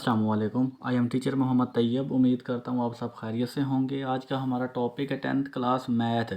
अस्सलामुअलैकुम। I am teacher Mohammad Tayyab. उम्मीद करता हूँ आप सब खैरियत से होंगे। आज का हमारा टॉपिक है 10th class math.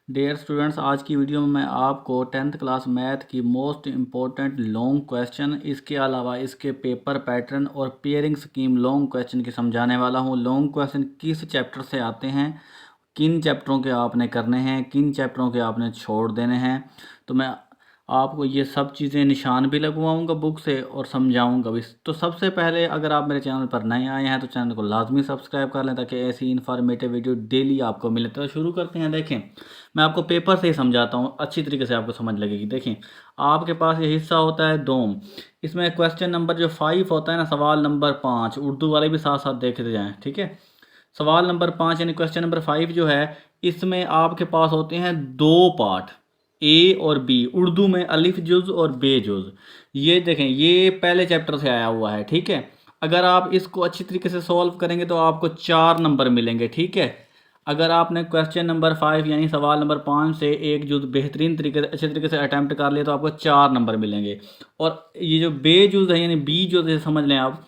Dear students, आज की वीडियो में मैं आपको 10th क्लास मैथ की मोस्ट इम्पोर्टेंट लॉन्ग क्वेश्चन, इसके अलावा इसके पेपर पैटर्न और पेयरिंग स्कीम लॉन्ग क्वेश्चन की समझाने वाला हूँ। लॉन्ग क्वेश्चन किस चैप्टर से आते हैं, किन चैप्टरों के आपने करने हैं, किन चैप्टरों के आपने छोड़ देने हैं, तो मैं आपको ये सब चीज़ें निशान भी लगवाऊंगा बुक से और समझाऊंगा भी। तो सबसे पहले अगर आप मेरे चैनल पर नए आए हैं तो चैनल को लाजमी सब्सक्राइब कर लें ताकि ऐसी इन्फॉर्मेटिव वीडियो डेली आपको मिले। तो शुरू करते हैं। देखें, मैं आपको पेपर से ही समझाता हूँ, अच्छी तरीके से आपको समझ लगेगी। देखें, आपके पास ये हिस्सा होता है दोम। इसमें क्वेश्चन नंबर जो 5 होता है ना, सवाल नंबर 5, उर्दू वाले भी साथ साथ देखते जाएँ, ठीक है। सवाल नंबर 5 यानी क्वेश्चन नंबर 5 जो है, इसमें आपके पास होते हैं दो पार्ट, ए और बी। उर्दू में अलिफ जुज और बे जुज। ये देखें, ये पहले चैप्टर से आया हुआ है, ठीक है। अगर आप इसको अच्छी तरीके से सॉल्व करेंगे तो आपको 4 नंबर मिलेंगे, ठीक है। अगर आपने क्वेश्चन नंबर 5 यानी सवाल नंबर 5 से एक जुज बेहतरीन तरीके से अच्छे तरीके से अटैम्प्ट कर लिया तो आपको 4 नंबर मिलेंगे। और ये जो बे जुज है यानी बी जुज है, समझ लें आप,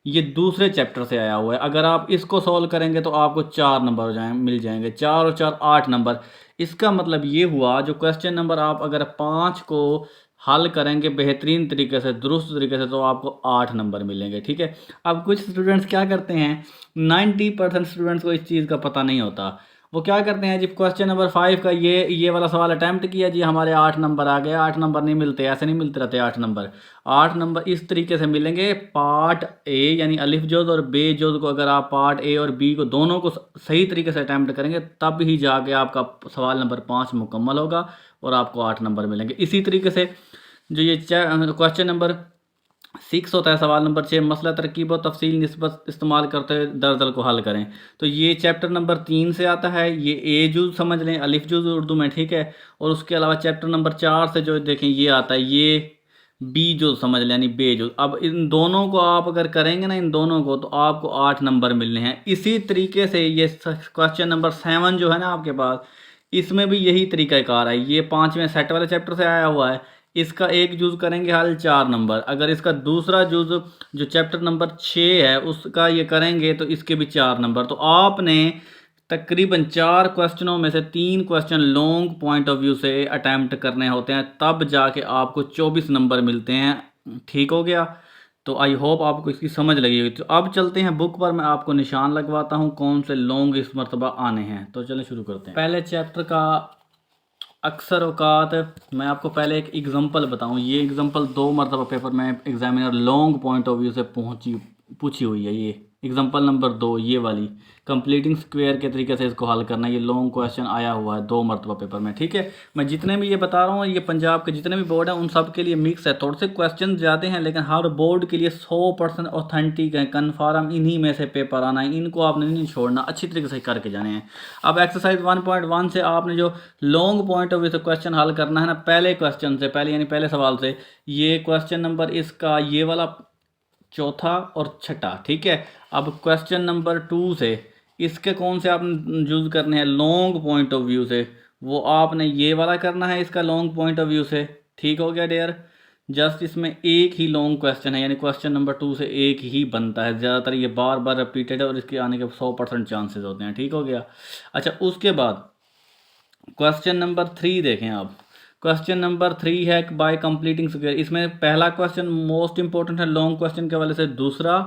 ये दूसरे चैप्टर से आया हुआ है। अगर आप इसको सॉल्व करेंगे तो आपको 4 नंबर मिल जाएंगे। 4 और 4 8 नंबर। इसका मतलब ये हुआ, जो क्वेश्चन नंबर आप अगर 5 को हल करेंगे बेहतरीन तरीके से, दुरुस्त तरीके से, तो आपको 8 नंबर मिलेंगे, ठीक है। अब कुछ स्टूडेंट्स क्या करते हैं, 90% स्टूडेंट्स को इस चीज़ का पता नहीं होता। वो क्या करते हैं, जब क्वेश्चन नंबर 5 का ये वाला सवाल अटैम्प्ट किया जी, हमारे 8 नंबर आ गए। 8 नंबर नहीं मिलते, ऐसे नहीं मिलते रहते 8 नंबर। 8 नंबर इस तरीके से मिलेंगे। पार्ट ए यानी अलिफ जोज और बे जोज को अगर आप पार्ट ए और बी को दोनों को सही तरीके से अटैम्प्ट करेंगे तब ही जाके आपका सवाल नंबर 5 मुकम्मल होगा और आपको 8 नंबर मिलेंगे। इसी तरीके से जो ये क्वेश्चन नंबर 6 होता है, सवाल नंबर 6, मसला तरकीब और तफसील निस्बत इस्तेमाल करते हुए दरअसल को हल करें। तो ये चैप्टर नंबर 3 से आता है। ये ए जुज समझ लें, अलिफ जुज उर्दू में, ठीक है। और उसके अलावा चैप्टर नंबर 4 से जो देखें ये आता है, ये बी जुज समझ लें यानी बे जुज। अब इन दोनों को आप अगर करेंगे ना, इन दोनों को, तो आपको 8 नंबर मिलने हैं। इसी तरीके से ये क्वेश्चन नंबर 7 जो है ना आपके पास, इसमें भी यही तरीक़ाकार है। ये 5वें सेट वाले चैप्टर से आया हुआ है। इसका एक जुज करेंगे हल, 4 नंबर। अगर इसका दूसरा जुज जो चैप्टर नंबर 6 है उसका ये करेंगे तो इसके भी 4 नंबर। तो आपने तकरीबन 4 क्वेश्चनों में से 3 question long point of view से अटैम्प्ट करने होते हैं, तब जाके आपको 24 नंबर मिलते हैं। ठीक हो गया। तो आई होप आपको इसकी समझ लगी होगी। तो अब चलते हैं बुक पर, मैं आपको निशान लगवाता हूँ कौन से लॉन्ग इस मरतबा आने हैं। तो चलें शुरू करते हैं। पहले चैप्टर का अक्सर औकात, मैं आपको पहले एक एग्जांपल बताऊं। ये एग्जांपल 2 मरतबा पेपर में examiner long point of view से पूछी हुई है। ये एग्जांपल नंबर 2, ये वाली कंप्लीटिंग स्क्वायर के तरीके से इसको हल करना। ये लॉन्ग क्वेश्चन आया हुआ है 2 मरतबा पेपर में, ठीक है। मैं जितने भी ये बता रहा हूँ, ये पंजाब के जितने भी बोर्ड हैं उन सब के लिए मिक्स है। थोड़े से क्वेश्चन ज़्यादा हैं लेकिन हर बोर्ड के लिए 100% ऑथेंटिक है, कन्फर्म इन्हीं में से पेपर आना है। इनको आपने नहीं छोड़ना, अच्छी तरीके से करके जाने हैं। अब एक्सरसाइज 1.1 से आपने जो लॉन्ग पॉइंट ऑफ व्यू से क्वेश्चन हल करना है ना, पहले क्वेश्चन से, पहले यानी पहले सवाल से, ये क्वेश्चन नंबर इसका ये वाला चौथा और छठा, ठीक है। अब क्वेश्चन नंबर 2 से इसके कौन से आपने यूज़ करने हैं लॉन्ग पॉइंट ऑफ व्यू से, वो आपने ये वाला करना है इसका लॉन्ग पॉइंट ऑफ व्यू से। ठीक हो गया डियर। जस्ट इसमें एक ही लॉन्ग क्वेश्चन है, यानी क्वेश्चन नंबर 2 से एक ही बनता है। ज़्यादातर ये बार बार रिपीटेड है और इसके आने के 100% चांसेस होते हैं। ठीक हो गया। अच्छा, उसके बाद क्वेश्चन नंबर 3 देखें आप। क्वेश्चन नंबर 3 है बाय कंप्लीटिंग स्क्वायर। इसमें पहला क्वेश्चन मोस्ट इंपॉर्टेंट है लॉन्ग क्वेश्चन के वाले से, दूसरा,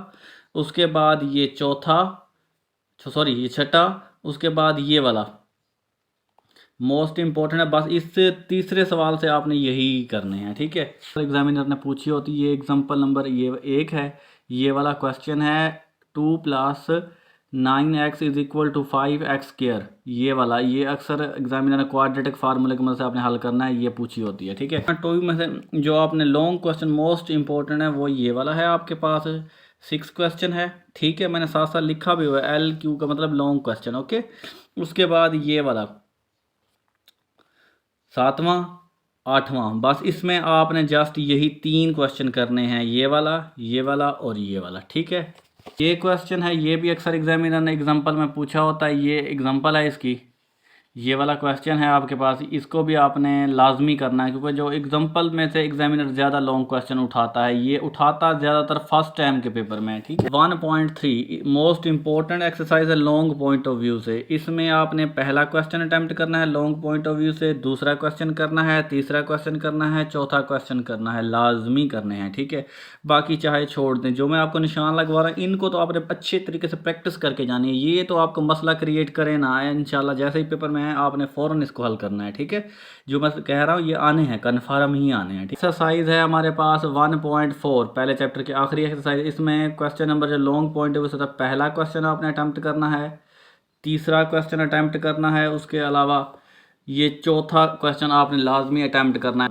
उसके बाद ये चौथा, सॉरी ये छठा, उसके बाद ये वाला मोस्ट इंपॉर्टेंट है। बस इससे तीसरे सवाल से आपने यही करने हैं, ठीक है। एग्जामिनर ने पूछी होती है। ये एग्जाम्पल नंबर ये 1 है। ये वाला क्वेश्चन है 2 + 9x = 5x²। ये वाला, ये अक्सर एग्जामिनर ने क्वाड्रेटिक फार्मूले की मदद से आपने हल करना है, ये पूछी होती है, ठीक है। तो में से जो आपने लॉन्ग क्वेश्चन मोस्ट इंपॉर्टेंट है वो ये वाला है आपके पास। 6 क्वेश्चन है, ठीक है। मैंने साथ साथ लिखा भी हुआ है, LQ का मतलब लॉन्ग क्वेश्चन, ओके। उसके बाद ये वाला 7वां 8वां। बस इसमें आपने जस्ट यही 3 क्वेश्चन करने हैं, ये वाला और ये वाला, ठीक है। ये क्वेश्चन है, ये भी अक्सर एग्जामिनर ने एग्जांपल में पूछा होता है। ये एग्जांपल है इसकी, ये वाला क्वेश्चन है आपके पास, इसको भी आपने लाजमी करना है, क्योंकि जो एग्जाम्पल में से एग्जामिनर ज़्यादा लॉन्ग क्वेश्चन उठाता है, ये उठाता ज़्यादातर फर्स्ट टाइम के पेपर में, ठीक है। 1.3 मोस्ट इंपॉर्टेंट एक्सरसाइज है लॉन्ग पॉइंट ऑफ व्यू से। इसमें आपने पहला क्वेश्चन अटैम्प्ट करना है लॉन्ग पॉइंट ऑफ व्यू से, दूसरा क्वेश्चन करना है, तीसरा क्वेश्चन करना है, चौथा क्वेश्चन करना है, लाजमी करने हैं, ठीक है। बाकी चाहे छोड़ दें, जो मैं आपको निशान लगवा रहा हूँ इनको तो आपने अच्छे तरीके से प्रैक्टिस करके जानी है। ये तो आपको मसला क्रिएट करे ना आए, इंशाल्लाह जैसे ही पेपर में है आपने फ़ौरन इसको हल करना है, ठीक है। जो मैं कह रहा हूँ ये आने हैं, कन्फर्म ही आने हैं। एक्सरसाइज है हमारे पास 1.4 पहले चैप्टर की आखिरी एक्सरसाइज। इसमें क्वेश्चन नंबर जो लॉन्ग पॉइंट है उसका पहला क्वेश्चन आपने अटैम्प्ट करना है, तीसरा क्वेश्चन अटैम्प्ट करना है, उसके अलावा ये चौथा क्वेश्चन आपने लाजमी अटैम्प्ट करना है।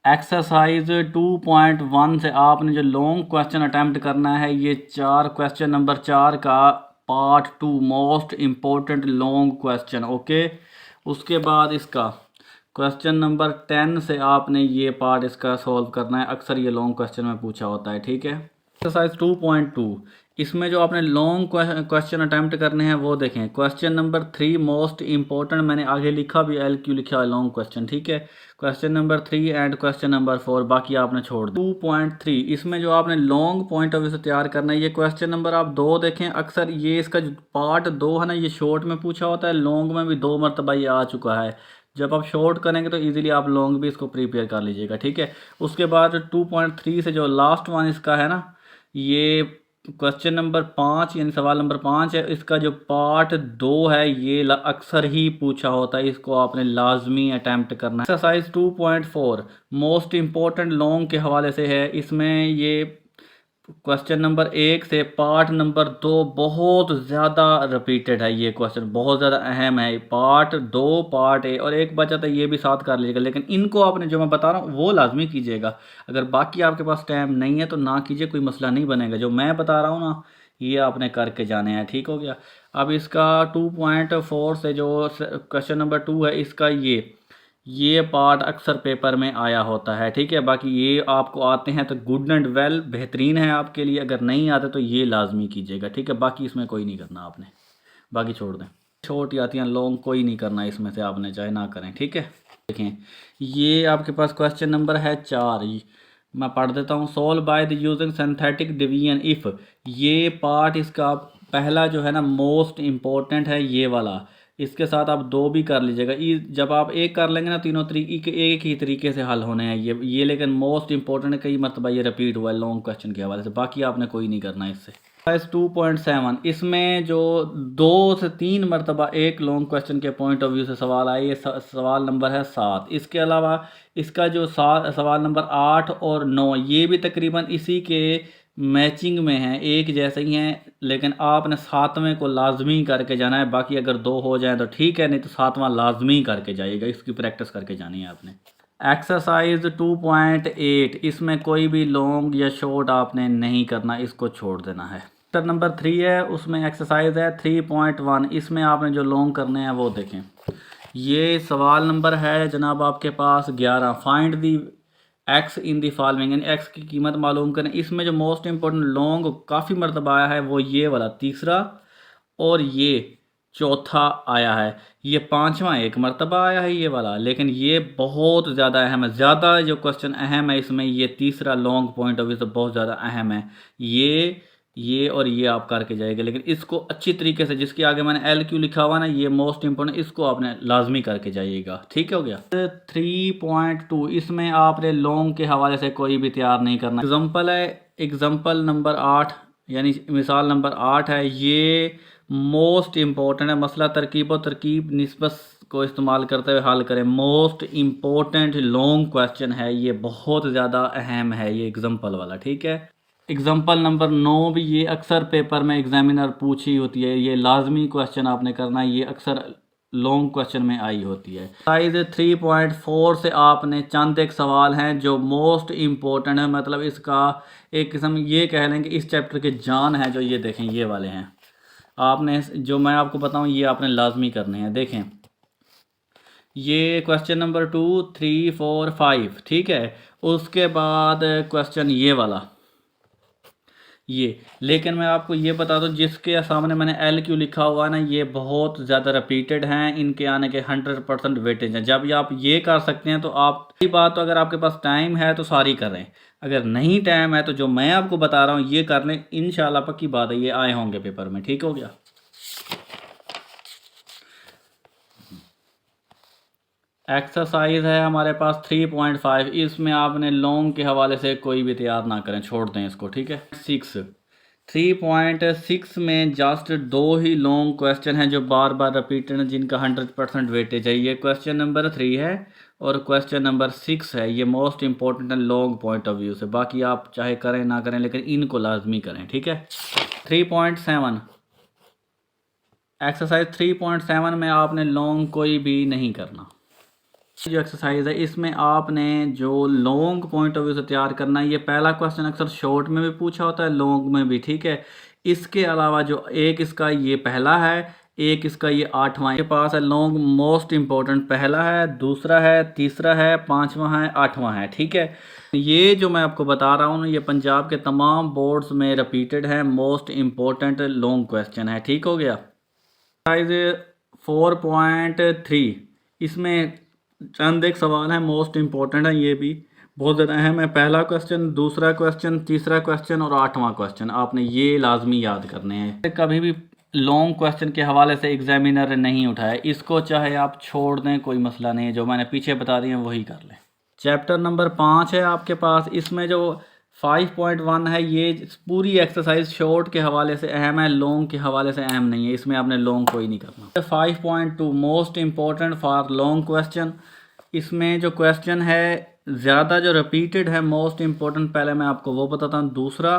एक्सरसाइज 2.1 से आपने जो लॉन्ग क्वेश्चन अटैम्प्ट करना है, ये क्वेश्चन नंबर 4 का part 2 most important long question, okay. उसके बाद इसका क्वेश्चन नंबर 10 से आपने ये पार्ट इसका सॉल्व करना है, अक्सर ये लॉन्ग क्वेश्चन में पूछा होता है, ठीक है। एक्सरसाइज 2.2 इसमें जो आपने लॉन्ग क्वेश्चन अटैम्प्ट करने हैं वो देखें। क्वेश्चन नंबर 3 मोस्ट इंपॉर्टेंट, मैंने आगे लिखा भी LQ लिखा है लॉन्ग क्वेश्चन, ठीक है। Question number 3 and question number 4 बाकी आपने छोड़ दिया। 2.3 इसमें जो आपने लॉन्ग पॉइंट ऑफ व्यू से तैयार करना है, ये क्वेश्चन नंबर आप 2 देखें। अक्सर ये इसका जो पार्ट 2 है ना, ये शॉर्ट में पूछा होता है, लॉन्ग में भी 2 मरतबा ये आ चुका है। जब आप शॉर्ट करेंगे तो इजीली आप लॉन्ग भी इसको प्रिपेयर कर लीजिएगा, ठीक है। उसके बाद 2.3 से जो लास्ट वन इसका है ना, ये क्वेश्चन नंबर 5 यानी सवाल नंबर 5 है, इसका जो पार्ट 2 है ये अक्सर ही पूछा होता है, इसको आपने लाजमी अटैम्प्ट करना है। एक्सरसाइज 2.4 मोस्ट इम्पोर्टेंट लॉन्ग के हवाले से है। इसमें ये क्वेश्चन नंबर 1 से पार्ट नंबर 2 बहुत ज़्यादा रिपीटेड है, ये क्वेश्चन बहुत ज़्यादा अहम है। पार्ट 2 पार्ट ए और एक बचा था, ये भी साथ कर लीजिएगा, लेकिन इनको आपने जो मैं बता रहा हूँ वो लाजमी कीजिएगा। अगर बाकी आपके पास टाइम नहीं है तो ना कीजिए, कोई मसला नहीं बनेगा। जो मैं बता रहा हूँ ना ये आपने करके जाने हैं, ठीक हो गया। अब इसका 2.4 से जो क्वेश्चन नंबर 2 है, इसका ये पार्ट अक्सर पेपर में आया होता है, ठीक है। बाकी ये आपको आते हैं तो गुड एंड वेल, बेहतरीन है आपके लिए। अगर नहीं आते तो ये लाजमी कीजिएगा, ठीक है। बाकी इसमें कोई नहीं करना आपने, बाकी छोड़ दें। छोटी आती हैं लॉन्ग, कोई नहीं करना इसमें से आपने, चाहे ना करें, ठीक है। देखें ये आपके पास क्वेश्चन नंबर है 4, मैं पढ़ देता हूँ। Solve by the using synthetic division if. ये पार्ट इसका पहला जो है ना मोस्ट इम्पोर्टेंट है, ये वाला। इसके साथ आप 2 भी कर लीजिएगा। जब आप एक कर लेंगे ना, तीनों तरीके एक ही तरीके से हल होने हैं ये लेकिन मोस्ट इंपॉर्टेंट है, कई मरतबा ये रिपीट हुआ है लॉन्ग क्वेश्चन के हवाले से। बाकी आपने कोई नहीं करना इससे। 2.7 इसमें जो 2 से 3 मरतबा एक लॉन्ग क्वेश्चन के पॉइंट ऑफ व्यू से सवाल आए, ये सवाल नंबर है 7। इसके अलावा इसका जो सवाल नंबर 8 और 9 ये भी तकरीबन इसी के मैचिंग में हैं, एक जैसे ही हैं, लेकिन आपने 7वें को लाजमी करके जाना है। बाकी अगर 2 हो जाए तो ठीक है, नहीं तो 7वां लाजमी करके जाइएगा, इसकी प्रैक्टिस करके जानी है आपने। एक्सरसाइज 2.8 इसमें कोई भी लॉन्ग या शॉर्ट आपने नहीं करना, इसको छोड़ देना है। चैप्टर नंबर 3 है, उसमें एक्सरसाइज है 3.1। इसमें आपने जो लॉन्ग करने हैं वो देखें। ये सवाल नंबर है जनाब आपके पास 11। Find the x in the following, यानी एक्स की कीमत मालूम करें। इसमें जो मोस्ट इंपॉर्टेंट लॉन्ग काफ़ी मरतबा आया है वो ये वाला तीसरा और ये चौथा आया है। ये 5वां एक मरतबा आया है ये वाला, लेकिन ये बहुत ज़्यादा अहम है। ज़्यादा जो क्वेश्चन अहम है इसमें ये तीसरा लॉन्ग पॉइंट ऑफ व्यू से बहुत ज़्यादा अहम है। ये और ये आप करके जाएंगे, लेकिन इसको अच्छी तरीके से, जिसके आगे मैंने LQ लिखा हुआ ना, ये मोस्ट इंपॉर्टेंट, इसको आपने लाजमी करके जाइएगा, ठीक हो गया। 3.2 इसमें आपने लॉन्ग के हवाले से कोई भी तैयार नहीं करना। एग्जाम्पल है, एग्जाम्पल नंबर 8 यानी मिसाल नंबर 8 है, ये मोस्ट इम्पोर्टेंट है। मसला तरकीब और तरकीब निस्बत को इस्तेमाल करते हुए हल करें। मोस्ट इम्पोर्टेंट लॉन्ग क्वेश्चन है ये, बहुत ज़्यादा अहम है ये एग्जाम्पल वाला, ठीक है। एग्जाम्पल नंबर 9 भी ये अक्सर पेपर में एग्जामिनर पूछी होती है, ये लाजमी क्वेश्चन आपने करना है, ये अक्सर लॉन्ग क्वेश्चन में आई होती है। साइज 3.4 से आपने चंद एक सवाल हैं जो मोस्ट इम्पोर्टेंट है, मतलब इसका एक किस्म ये कह लें कि इस चैप्टर के जान है। जो ये देखें ये वाले हैं, आपने जो मैं आपको बताऊं ये आपने लाजमी करने हैं। देखें ये क्वेश्चन नंबर 2, 3, 4, 5, ठीक है। उसके बाद क्वेश्चन ये वाला, ये। लेकिन मैं आपको ये बता दूं, जिसके सामने मैंने LQ लिखा हुआ है ना, ये बहुत ज़्यादा रिपीटेड हैं, इनके आने के 100% वेटेज हैं। जब ये आप ये कर सकते हैं तो आप की बात, तो अगर आपके पास टाइम है तो सारी करें, अगर नहीं टाइम है तो जो मैं आपको बता रहा हूँ ये कर लें, इंशाल्लाह पक्की बात है ये आए होंगे पेपर में। ठीक हो गया। एक्सरसाइज है हमारे पास 3.5, इसमें आपने लॉन्ग के हवाले से कोई भी तैयार ना करें, छोड़ दें इसको। ठीक है। 3.6 में जस्ट 2 ही लॉन्ग क्वेश्चन हैं जो बार बार रिपीटेड हैं, जिनका 100% वेटेज है। ये क्वेश्चन नंबर 3 है और क्वेश्चन नंबर 6 है। ये मोस्ट इंपॉर्टेंट है लॉन्ग पॉइंट ऑफ व्यू से। बाकी आप चाहे करें ना करें, लेकिन इनको लाजमी करें। ठीक है। 3.7 एक्सरसाइज 3.7 में आपने लॉन्ग कोई भी नहीं करना। जो एक्सरसाइज है इसमें आपने जो लॉन्ग पॉइंट ऑफ व्यू से तैयार करना है। ये पहला क्वेश्चन अक्सर शॉर्ट में भी पूछा होता है, लॉन्ग में भी। ठीक है। इसके अलावा जो एक इसका ये पहला है, एक इसका ये 8वां के पास है। लॉन्ग मोस्ट इंपॉर्टेंट पहला है, दूसरा है, तीसरा है, 5वां है, 8वां है। ठीक है। ये जो मैं आपको बता रहा हूँ ना, ये पंजाब के तमाम बोर्ड्स में रिपीटेड है, मोस्ट इंपॉर्टेंट लॉन्ग क्वेश्चन है। ठीक हो गया। एक्सरसाइज 4.3, इसमें चंद एक सवाल है, मोस्ट इंपॉर्टेंट है, ये भी बहुत ज़्यादा अहम है। पहला क्वेश्चन, दूसरा क्वेश्चन, तीसरा क्वेश्चन और 8वां क्वेश्चन आपने ये लाजमी याद करने हैं। कभी भी लॉन्ग क्वेश्चन के हवाले से एग्जामिनर नहीं उठाया, इसको चाहे आप छोड़ दें, कोई मसला नहीं है, जो मैंने पीछे बता दिए वही कर लें। चैप्टर नंबर 5 है आपके पास। इसमें जो 5.1 है, ये पूरी एक्सरसाइज शॉर्ट के हवाले से अहम है, लॉन्ग के हवाले से अहम नहीं है, इसमें आपने लॉन्ग कोई नहीं करना। 5.2 most important for long question. इसमें जो क्वेश्चन है ज़्यादा जो रिपीटेड है, मोस्ट इंपॉर्टेंट, पहले मैं आपको वो बताता हूँ। दूसरा,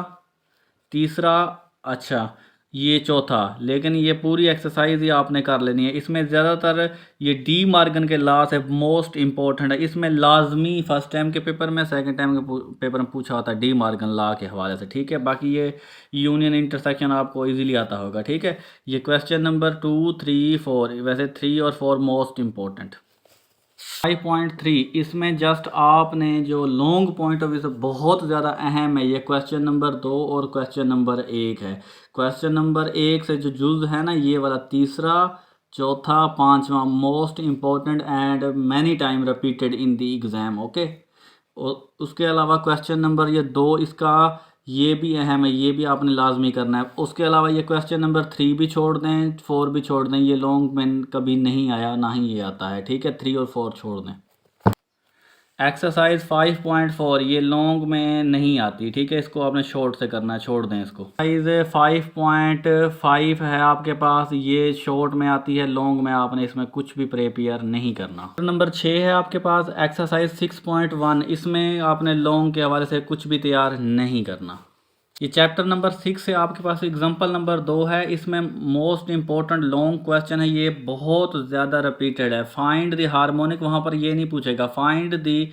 तीसरा, अच्छा ये चौथा। लेकिन ये पूरी एक्सरसाइज ही आपने कर लेनी है। इसमें ज़्यादातर ये डी मार्गन के लॉ से मोस्ट इंपॉर्टेंट है। इसमें लाजमी फर्स्ट टाइम के पेपर में, सेकंड टाइम के पेपर में पूछा होता है डी मार्गन लॉ के हवाले से। ठीक है। बाकी ये यूनियन इंटरसेक्शन आपको इजीली आता होगा। ठीक है। ये क्वेश्चन नंबर 2, 3, 4, वैसे 3 और 4 मोस्ट इंपॉर्टेंट। 5.3, इसमें जस्ट आपने जो लॉन्ग पॉइंट ऑफ व्यू से बहुत ज़्यादा अहम है, ये क्वेश्चन नंबर 2 और क्वेश्चन नंबर 1 है। क्वेश्चन नंबर 1 से जो जुज है ना, ये वाला तीसरा, चौथा, 5वां most important and many time repeated in the exam. Okay. और उसके अलावा क्वेश्चन नंबर ये 2, इसका ये भी अहम है, ये भी आपने लाजमी करना है। उसके अलावा ये क्वेश्चन नंबर 3 भी छोड़ दें, 4 भी छोड़ दें, ये लॉन्ग में कभी नहीं आया, ना ही ये आता है। ठीक है। 3 और 4 छोड़ दें। एक्सरसाइज 5.4, ये लॉन्ग में नहीं आती। ठीक है। इसको आपने शॉर्ट से करना है, छोड़ दें इसको। एक्सरसाइज 5.5 है आपके पास, ये शॉर्ट में आती है, लॉन्ग में आपने इसमें कुछ भी प्रिपेयर नहीं करना। नंबर 6 है आपके पास एक्सरसाइज 6.1, इसमें आपने लॉन्ग के हवाले से कुछ भी तैयार नहीं करना। ये चैप्टर नंबर 6 से आपके पास एग्जाम्पल नंबर 2 है। इसमें मोस्ट इंपॉर्टेंट लॉन्ग क्वेश्चन है, ये बहुत ज़्यादा रिपीटेड है। फाइंड द हार्मोनिक, वहाँ पर ये नहीं पूछेगा, फाइंड द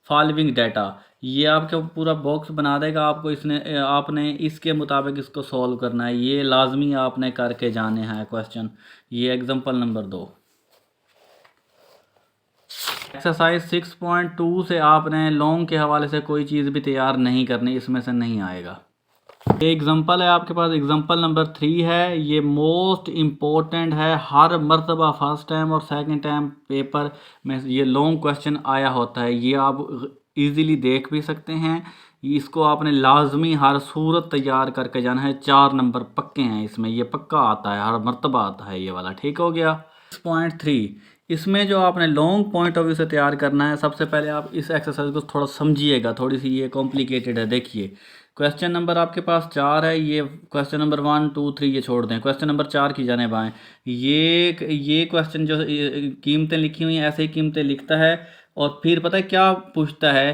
फॉलोइंग डाटा। ये आपके पूरा बॉक्स बना देगा आपको, आपने इसके मुताबिक इसको सॉल्व करना है। ये लाजमी आपने करके जाने हैं क्वेश्चन। ये एग्जाम्पल नंबर 2। एक्सरसाइज 6.2 से आपने लॉन्ग के हवाले से कोई चीज़ भी तैयार नहीं करनी, इसमें से नहीं आएगा। ये एग्जांपल है आपके पास, एग्जांपल नंबर 3 है। ये मोस्ट इम्पोर्टेंट है, हर मर्तबा फर्स्ट टाइम और सेकंड टाइम पेपर में ये लॉन्ग क्वेश्चन आया होता है। ये आप इजीली देख भी सकते हैं। इसको आपने लाजमी हर सूरत तैयार करके जाना है। 4 नंबर पक्के हैं इसमें, ये पक्का आता है, हर मर्तबा आता है ये वाला। ठीक हो गया। 6.3, इसमें जो आपने लॉन्ग पॉइंट ऑफ व्यू से तैयार करना है, सबसे पहले आप इस एक्सरसाइज को थोड़ा समझिएगा, थोड़ी सी ये कॉम्प्लिकेटेड है। देखिए क्वेश्चन नंबर आपके पास 4 है, ये क्वेश्चन नंबर 1, 2, 3 ये छोड़ दें। क्वेश्चन नंबर 4 की जाने बाएँ। ये क्वेश्चन जो कीमतें लिखी हुई हैं, ऐसे ही कीमतें लिखता है और फिर पता है क्या पूछता है,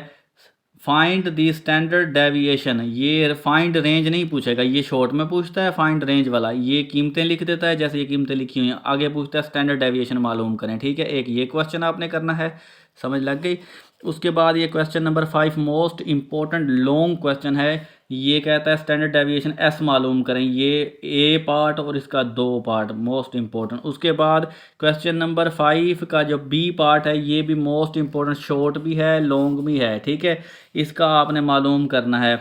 फाइंड दी स्टैंडर्ड डेविएशन। ये फाइंड रेंज नहीं पूछेगा, ये शॉर्ट में पूछता है फाइंड रेंज वाला। ये कीमतें लिख देता है जैसे ये कीमतें लिखी हुई हैं, आगे पूछता है स्टैंडर्ड डेविएशन मालूम करें। ठीक है। एक ये क्वेश्चन आपने करना है, समझ लग गई। उसके बाद ये question number 5 most important long question है। ये कहता है स्टैंडर्ड डेविएशन एस मालूम करें। ये ए पार्ट और इसका 2 पार्ट मोस्ट इंपॉर्टेंट। उसके बाद क्वेश्चन नंबर 5 का जो बी पार्ट है, ये भी मोस्ट इंपॉर्टेंट, शॉर्ट भी है, लॉन्ग भी है। ठीक है। इसका आपने मालूम करना है,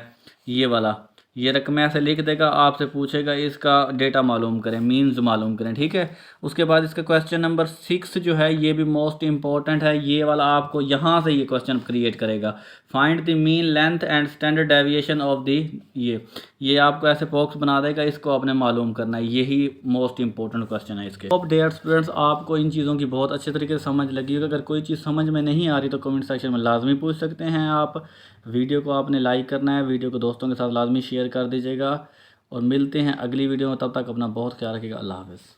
ये वाला ये रकम ऐसे लिख देगा, आपसे पूछेगा इसका डेटा मालूम करें, मीन्स मालूम करें, ठीक है। उसके बाद इसका क्वेश्चन नंबर 6 जो है ये भी मोस्ट इंपॉर्टेंट है, ये वाला आपको यहाँ से ये क्वेश्चन क्रिएट करेगा। Find the mean length and standard deviation of the ये आपको ऐसे बॉक्स बना देगा, इसको आपने मालूम करना है, यही मोस्ट इंपॉर्टेंट क्वेश्चन है इसके। अब डियर स्टूडेंट्स, आपको इन चीज़ों की बहुत अच्छे तरीके से समझ लगी होगी। अगर कोई चीज़ समझ में नहीं आ रही तो कमेंट सेक्शन में लाजमी पूछ सकते हैं आप। वीडियो को आपने लाइक करना है, वीडियो को दोस्तों के साथ लाजमी शेयर कर दीजिएगा, और मिलते हैं अगली वीडियो में। तब तक अपना बहुत ख्याल रखिएगा। अल्लाह हाफ़िज़।